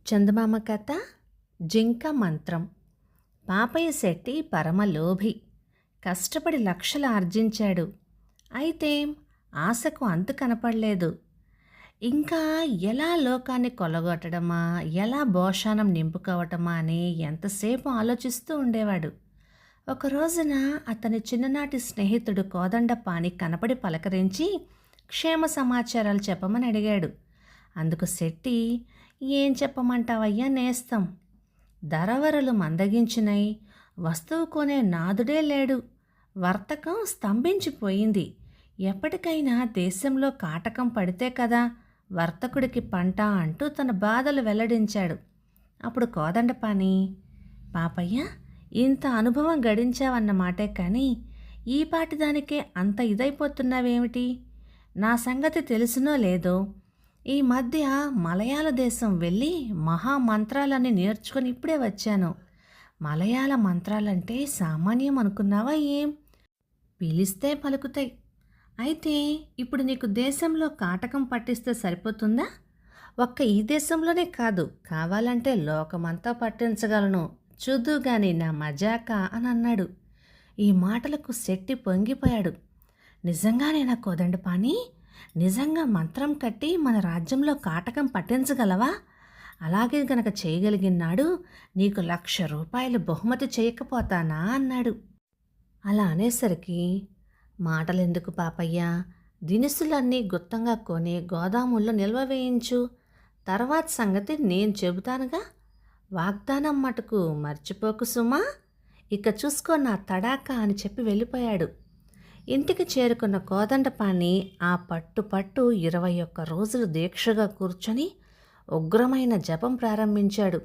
చందమామ కథ జింక మంత్రం. పాపయ్య శెట్టి పరమలోభి. కష్టపడి లక్షలు ఆర్జించాడు. అయితే ఆశకు అంతు కనపడలేదు. ఇంకా ఎలా లోకాన్ని కొల్లగొట్టడమా, ఎలా భోషానం నింపుకోవటమా అని ఎంతసేపు ఆలోచిస్తూ ఉండేవాడు. ఒక రోజున అతని చిన్ననాటి స్నేహితుడు కోదండపాణి కనపడి పలకరించి క్షేమ సమాచారాలు చెప్పమని అడిగాడు. అందుకు శెట్టి, ఏం చెప్పమంటావయ్యా నేస్తం, ధరవరలు మందగించినై, వస్తువు కొనే నాదుడే లేడు, వర్తకం స్తంభించిపోయింది, ఎప్పటికైనా దేశంలో కాటకం పడితే కదా వర్తకుడికి పంట అంటూ తన బాధలు వెల్లడించాడు. అప్పుడు కోదండపాణి, పాపయ్య, ఇంత అనుభవం గడించావన్నమాటే కానీ ఈ పాటిదానికే అంత ఇదైపోతున్నావేమిటి? నా సంగతి తెలుసునో లేదో, ఈ మధ్య మలయాళ దేశం వెళ్ళి మహామంత్రాలన్నీ నేర్చుకొని ఇప్పుడే వచ్చాను. మలయాళ మంత్రాలంటే సామాన్యం అనుకున్నావా ఏం? పిలిస్తే పలుకుతాయి. అయితే ఇప్పుడు నీకు దేశంలో కాటకం పట్టిస్తే సరిపోతుందా? ఒక్క ఈ దేశంలోనే కాదు, కావాలంటే లోకమంతా పట్టించగలను, చూద్దు గాని నా మజాకా అని అన్నాడు. ఈ మాటలకు శెట్టి పొంగిపోయాడు. నిజంగానే నా కోదండపాణి, నిజంగా మంత్రం కట్టి మన రాజ్యంలో కాటకం పట్టించగలవా? అలాగే గనక చేయగలిగినాడు నీకు 1,00,000 రూపాయలు బహుమతి చేయకపోతానా అన్నాడు. అలా అనేసరికి, మాటలెందుకు పాపయ్య, దినుసులన్నీ గుత్తంగా కొని గోదాముల్లో నిల్వ వేయించు, తర్వాత సంగతి నేను చెబుతానుగా, వాగ్దానం మటుకు మర్చిపోకు సుమా, ఇక చూసుకో నా తడాకా అని చెప్పి వెళ్ళిపోయాడు. ఇంటికి చేరుకున్న కోదండపాణి ఆ పట్టు 21 రోజులు దీక్షగా కూర్చొని ఉగ్రమైన జపం ప్రారంభించాడు.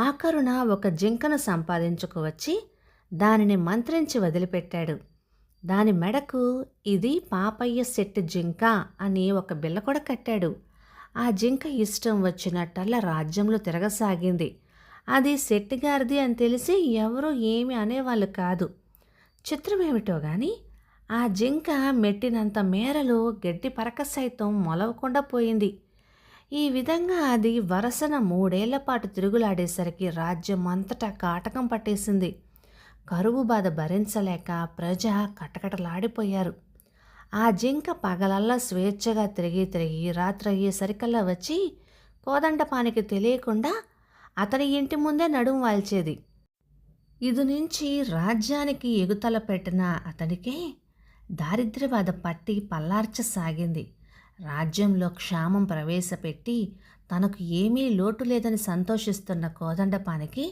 ఆఖరున ఒక జింకను సంపాదించుకువచ్చి దానిని మంత్రించి వదిలిపెట్టాడు. దాని మెడకు ఇది పాపయ్య శెట్టి జింక అని ఒక బిల్ల కూడా కట్టాడు. ఆ జింక ఇష్టం వచ్చినట్టల్లా రాజ్యంలో తిరగసాగింది. అది శెట్టిగారిది అని తెలిసి ఎవరూ ఏమీ అనేవాళ్ళు కాదు. చిత్రమేమిటో గాని ఆ జింక మెట్టినంత మేరలో గడ్డి పరక సైతం మొలవకుండా పోయింది. ఈ విధంగా అది వరసన 3 ఏళ్ల పాటు తిరుగులాడేసరికి రాజ్యం అంతటా కాటకం పట్టేసింది. కరువు బాధ భరించలేక ప్రజ కటకటలాడిపోయారు. ఆ జింక పగలల్లా స్వేచ్ఛగా తిరిగి రాత్రి అయ్యేసరికల్లా వచ్చి కోదండపానికి తెలియకుండా అతని ఇంటి ముందే నడుం వాల్చేది. ఇది నుంచి రాజ్యానికి ఎగుతల పెట్టిన అతడికే దారిద్ర్యబాధ పట్టి పల్లార్చసాగింది. రాజ్యంలో క్షామం ప్రవేశపెట్టి తనకు ఏమీ లోటు లేదని సంతోషిస్తున్న కోదండపానికి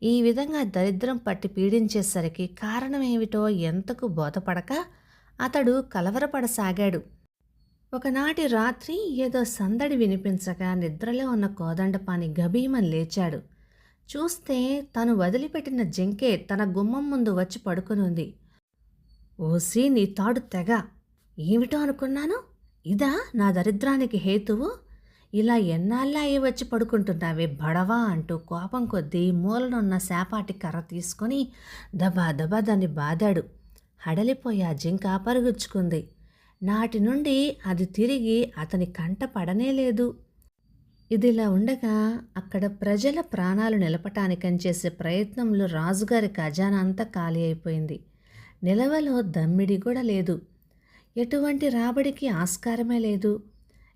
ఈ విధంగా దరిద్రం పట్టి పీడించేసరికి కారణమేమిటో ఎంతకు బోధపడక అతడు కలవరపడసాగాడు. ఒకనాటి రాత్రి ఏదో సందడి వినిపించగా నిద్రలో ఉన్న కోదండపాని గభీమని లేచాడు. చూస్తే తను వదిలిపెట్టిన జింకే తన గుమ్మం ముందు వచ్చి పడుకునుంది. ఓసి నీ తాడు తెగ, ఏమిటో అనుకున్నాను, ఇదా నా దరిద్రానికి హేతువు? ఇలా ఎన్నాళ్ళా అయ్యి వచ్చి పడుకుంటున్నావే బడవా అంటూ కోపం కొద్దీ మూలనున్న శాపాటి కర్ర తీసుకొని దబా దాన్ని బాదాడు. హడలిపోయి ఆ జింక పరుగుచ్చుకుంది. నాటి నుండి అది తిరిగి అతని కంట పడనేలేదు. ఇదిలా ఉండగా అక్కడ ప్రజల ప్రాణాలు నిలపటానికని చేసే ప్రయత్నంలో రాజుగారి ఖజానా అంతా ఖాళీ అయిపోయింది. నిలవలో దమ్మిడి కూడా లేదు. ఎటువంటి రాబడికి ఆస్కారమే లేదు.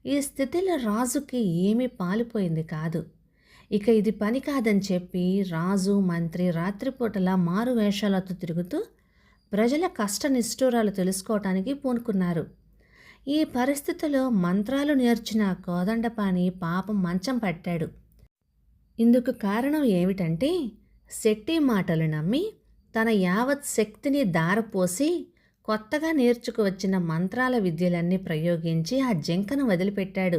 ఈ స్థితిలో రాజుకి ఏమీ పాలిపోయింది కాదు. ఇక ఇది పని కాదని చెప్పి రాజు మంత్రి రాత్రిపూటలా మారు వేషాలతో తిరుగుతూ ప్రజల కష్ట నిష్ఠూరాలు తెలుసుకోవటానికి పూనుకున్నారు. ఈ పరిస్థితిలో మంత్రాలు నేర్చిన కోదండపాణి పాపం మంచం పట్టాడు. ఇందుకు కారణం ఏమిటంటే శెట్టి మాటలు నమ్మి తన యావత్ శక్తిని దారపోసి కొత్తగా నేర్చుకువచ్చిన మంత్రాల విద్యలన్నీ ప్రయోగించి ఆ జింకను వదిలిపెట్టాడు.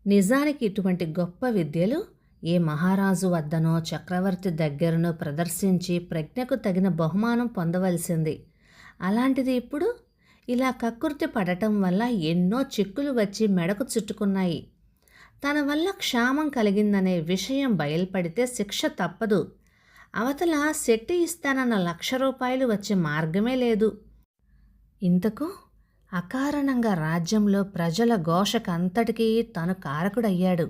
నిజానికి ఇటువంటి గొప్ప విద్యలు ఏ మహారాజు వద్దనో చక్రవర్తి దగ్గరనో ప్రదర్శించి ప్రజ్ఞకు తగిన బహుమానం పొందవలసింది. అలాంటిది ఇప్పుడు ఇలా కక్కుర్తి పడటం వల్ల ఎన్నో చిక్కులు వచ్చి మెడకు చుట్టుకున్నాయి. తన వల్ల క్షామం కలిగిందనే విషయం బయల్పడితే శిక్ష తప్పదు. అవతల శెట్టి ఇస్తానన్న 1,00,000 రూపాయలు వచ్చే మార్గమే లేదు. ఇంతకు అకారణంగా రాజ్యంలో ప్రజల ఘోషకంతటికీ తను కారకుడయ్యాడు.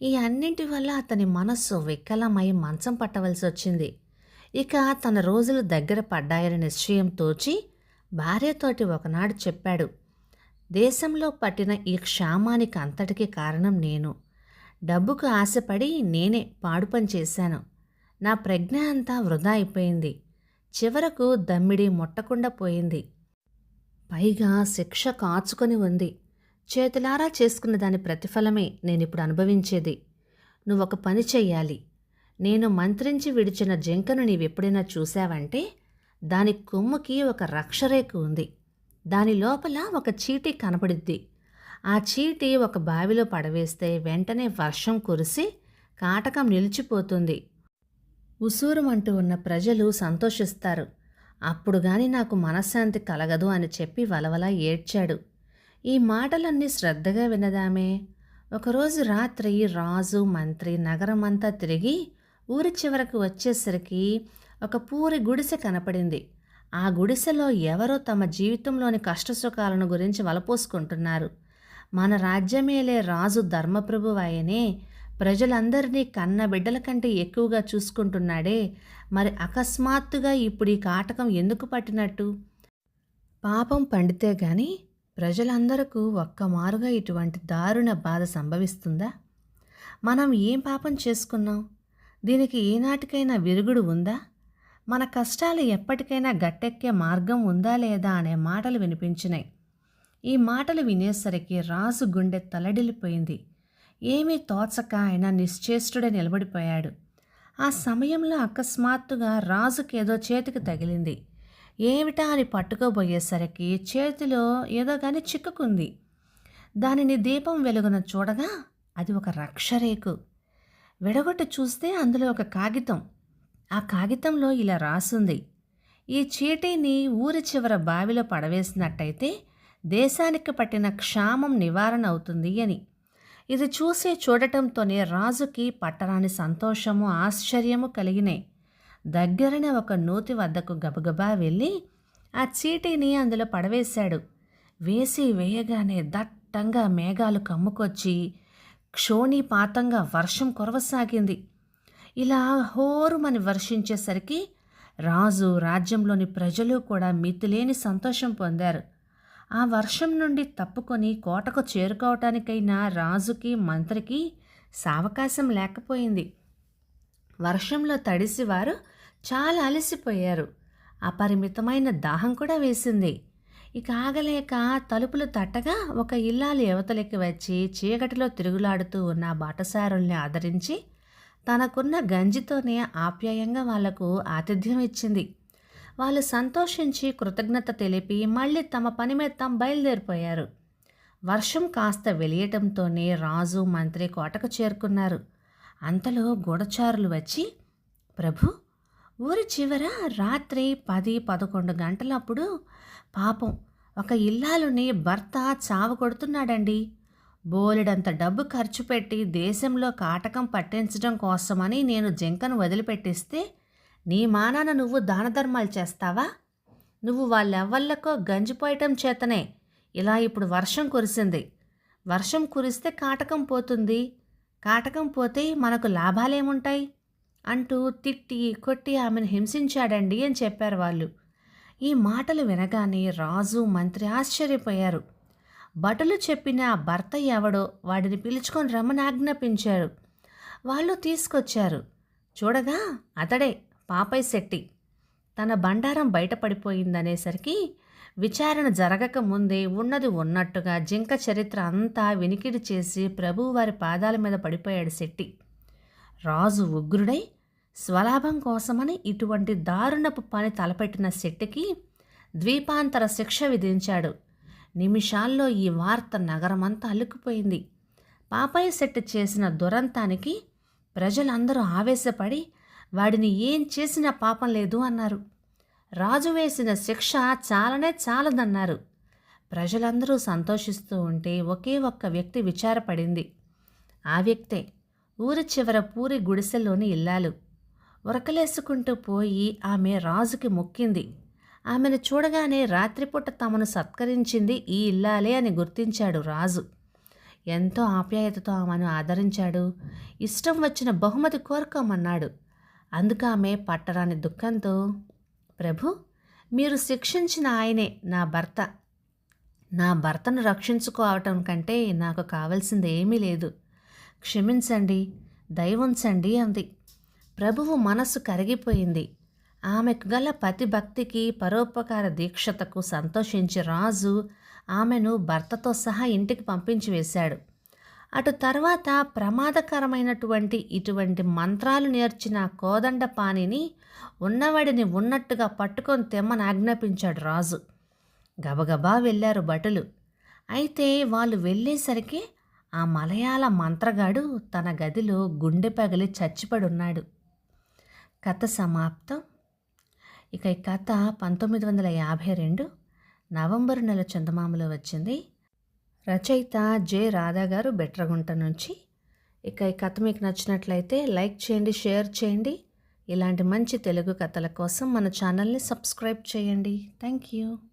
ఈ అన్నింటి వల్ల అతని మనస్సు వికలమై మంచం పట్టవలసి వచ్చింది. ఇక తన రోజులు దగ్గర పడ్డాయని నిశ్చయం తోచి భార్యతోటి ఒకనాడు చెప్పాడు, దేశంలో పట్టిన ఈ క్షామానికి అంతటికీ కారణం నేను. డబ్బుకు ఆశపడి నేనే పాడు పని చేశాను. నా ప్రజ్ఞ అంతా వృధా అయిపోయింది. చివరకు దమ్మిడి ముట్టకుండా పోయింది. పైగా శిక్ష కాచుకొని ఉంది. చేతులారా చేసుకున్న దాని ప్రతిఫలమే నేనిప్పుడు అనుభవించేది. నువ్వొక పని చెయ్యాలి. నేను మంత్రించి విడిచిన జింకను నీవెప్పుడైనా చూశావంటే దాని కొమ్ముకి ఒక రక్షరేఖ ఉంది. దాని లోపల ఒక చీటీ కనపడిద్ది. ఆ చీటీ ఒక బావిలో పడవేస్తే వెంటనే వర్షం కురిసి కాటకం నిలిచిపోతుంది. ఉసూరుమంటూ ఉన్న ప్రజలు సంతోషిస్తారు. అప్పుడు గాని నాకు మనశ్శాంతి కలగదు అని చెప్పి వలవలా ఏడ్చాడు. ఈ మాటలన్నీ శ్రద్ధగా వినదామే. ఒకరోజు రాత్రి రాజు మంత్రి నగరమంతా తిరిగి ఊరి చివరకు వచ్చేసరికి ఒక పూరి గుడిసె కనపడింది. ఆ గుడిసెలో ఎవరో తమ జీవితంలోని కష్టసుఖాలను గురించి వలపోసుకుంటున్నారు. మన రాజ్యమేలే రాజు ధర్మప్రభు ఆయనే ప్రజలందరినీ కన్న బిడ్డల కంటే ఎక్కువగా చూసుకుంటున్నాడే, మరి అకస్మాత్తుగా ఇప్పుడు ఈ కాటకం ఎందుకు పట్టినట్టు? పాపం పండితే గాని ప్రజలందరకు ఒక్కమారుగా ఇటువంటి దారుణ బాధ సంభవిస్తుందా? మనం ఏం పాపం చేసుకున్నాం? దీనికి ఏనాటికైనా విరుగుడు ఉందా? మన కష్టాలు ఎప్పటికైనా గట్టెక్కే మార్గం ఉందా లేదా అనే మాటలు వినిపించినాయి. ఈ మాటలు వినేసరికి రాజు గుండె తలడిల్లిపోయింది. ఏమీ తోచక ఆయన నిశ్చేష్టుడే నిలబడిపోయాడు. ఆ సమయంలో అకస్మాత్తుగా రాజుకేదో చేతికి తగిలింది. ఏమిటా అని పట్టుకోబోయేసరికి చేతిలో ఏదో కానీ చిక్కుకుంది. దానిని దీపం వెలుగున చూడగా అది ఒక రక్షరేఖు. విడగొట్టి చూస్తే అందులో ఒక కాగితం. ఆ కాగితంలో ఇలా రాసుంది, ఈ చీటీని ఊరి చివర బావిలో పడవేసినట్టయితే దేశానికి పట్టిన క్షామం నివారణ అవుతుంది అని. ఇది చూడటంతోనే రాజుకి పట్టరాని సంతోషము ఆశ్చర్యము కలిగినాయి. దగ్గరనే ఒక నూతి వద్దకు గబగబా వెళ్ళి ఆ చీటీని అందులో పడవేశాడు. వేయగానే దట్టంగా మేఘాలు కమ్ముకొచ్చి క్షోణీపాతంగా వర్షం కురవసాగింది. ఇలా హోరుమని వర్షించేసరికి రాజు రాజ్యంలోని ప్రజలు కూడా మితిలేని సంతోషం పొందారు. ఆ వర్షం నుండి తప్పుకొని కోటకు చేరుకోవటానికైనా రాజుకి మంత్రికి సావకాశం లేకపోయింది. వర్షంలో తడిసి వారు చాలా అలసిపోయారు. అపరిమితమైన దాహం కూడా వేసింది. ఇక ఆగలేక తలుపులు తట్టగా ఒక ఇల్లాలు యువతలకి వచ్చి చీకటిలో తిరుగులాడుతూ ఉన్న బాటసారుల్ని ఆదరించి తనకున్న గంజితోనే ఆప్యాయంగా వాళ్లకు ఆతిథ్యం ఇచ్చింది. వాళ్ళు సంతోషించి కృతజ్ఞత తెలిపి మళ్ళీ తమ పని మీద తాము బయలుదేరిపోయారు. వర్షం కాస్త వెలియటంతోనే రాజు మంత్రి కోటకు చేరుకున్నారు. అంతలో గూఢచారులు వచ్చి, ప్రభు, ఊరి చివర రాత్రి 10-11 గంటలప్పుడు పాపం ఒక ఇల్లాలుని భర్త చావు కొడుతున్నాడండి. బోలెడంత డబ్బు ఖర్చు పెట్టి దేశంలో కాటకం పట్టించడం కోసమని నేను జింకను వదిలిపెట్టిస్తే నీ మానాన నువ్వు దానధర్మాలు చేస్తావా? నువ్వు వాళ్ళెవ్వళ్ళకో గంజిపోయటం చేతనే ఇలా ఇప్పుడు వర్షం కురిసింది. వర్షం కురిస్తే కాటకం పోతుంది. కాటకం పోతే మనకు లాభాలేముంటాయి అంటూ తిట్టి కొట్టి ఆమెను హింసించాడండి అని చెప్పారు వాళ్ళు. ఈ మాటలు వినగానే రాజు మంత్రి ఆశ్చర్యపోయారు. భటులు చెప్పిన ఆ భర్త ఎవడో వాడిని పిలుచుకొని రమ్మని ఆజ్ఞాపించారు. వాళ్ళు తీసుకొచ్చారు. చూడగా అతడే పాపయ్య శెట్టి. తన బండారం బయటపడిపోయిందనేసరికి విచారణ జరగక ముందే ఉన్నది ఉన్నట్టుగా జింక చరిత్ర అంతా వినికిడి చేసి ప్రభువారి పాదాల మీద పడిపోయాడు శెట్టి. రాజు ఉగ్రుడై స్వలాభం కోసమని ఇటువంటి దారుణపు పని తలపెట్టిన శెట్టికి ద్వీపాంతర శిక్ష విధించాడు. నిమిషాల్లో ఈ వార్త నగరమంతా అల్లుకుపోయింది. పాపయ్య శెట్టి చేసిన దురంతానికి ప్రజలందరూ ఆవేశపడి వాడిని ఏం చేసినా పాపం లేదు అన్నారు. రాజు వేసిన శిక్ష చాలదన్నారు. ప్రజలందరూ సంతోషిస్తూ ఉంటే ఒకే ఒక్క వ్యక్తి విచారపడింది. ఆ వ్యక్తే ఊరి చివర పూరి గుడిసెల్లోని ఇల్లాలు. ఉరకలేసుకుంటూ పోయి ఆమె రాజుకి మొక్కింది. ఆమెను చూడగానే రాత్రిపూట తమను సత్కరించింది ఈ ఇల్లాలే అని గుర్తించాడు రాజు. ఎంతో ఆప్యాయతతో ఆమెను ఆదరించాడు. ఇష్టం వచ్చిన బహుమతి కోరుకోమన్నాడు. అందుకు ఆమె పట్టరాని దుఃఖంతో, ప్రభు, మీరు శిక్షించిన ఆయనే నా భర్త. నా భర్తను రక్షించుకోవటం కంటే నాకు కావలసింది ఏమీ లేదు. క్షమించండి, దయవుంచండి అంది. ప్రభువు మనస్సు కరిగిపోయింది. ఆమెకు గల పతిభక్తికి, పరోపకార దీక్షతకు సంతోషించి రాజు ఆమెను భర్తతో సహా ఇంటికి పంపించి వేశాడు. అటు తర్వాత ప్రమాదకరమైనటువంటి ఇటువంటి మంత్రాలు నేర్చిన కోదండపాణిని ఉన్నవాడిని ఉన్నట్టుగా పట్టుకొని తెమ్మని ఆజ్ఞాపించాడు రాజు. గబగబా వెళ్ళారు భటులు. అయితే వాళ్ళు వెళ్ళేసరికి ఆ మలయాళ మంత్రగాడు తన గదిలో గుండె పగిలి చచ్చిపడున్నాడు. కథ సమాప్తం. ఇక ఈ కథ 1952 నవంబరు నెల చందమామలో వచ్చింది. రచయిత జె రాధా గారు, బెట్రగుంట నుంచి. ఇక ఈ కథ మీకు నచ్చినట్లయితే లైక్ చేయండి, షేర్ చేయండి. ఇలాంటి మంచి తెలుగు కథల కోసం మన ఛానల్ని సబ్స్క్రైబ్ చేయండి. Thank you.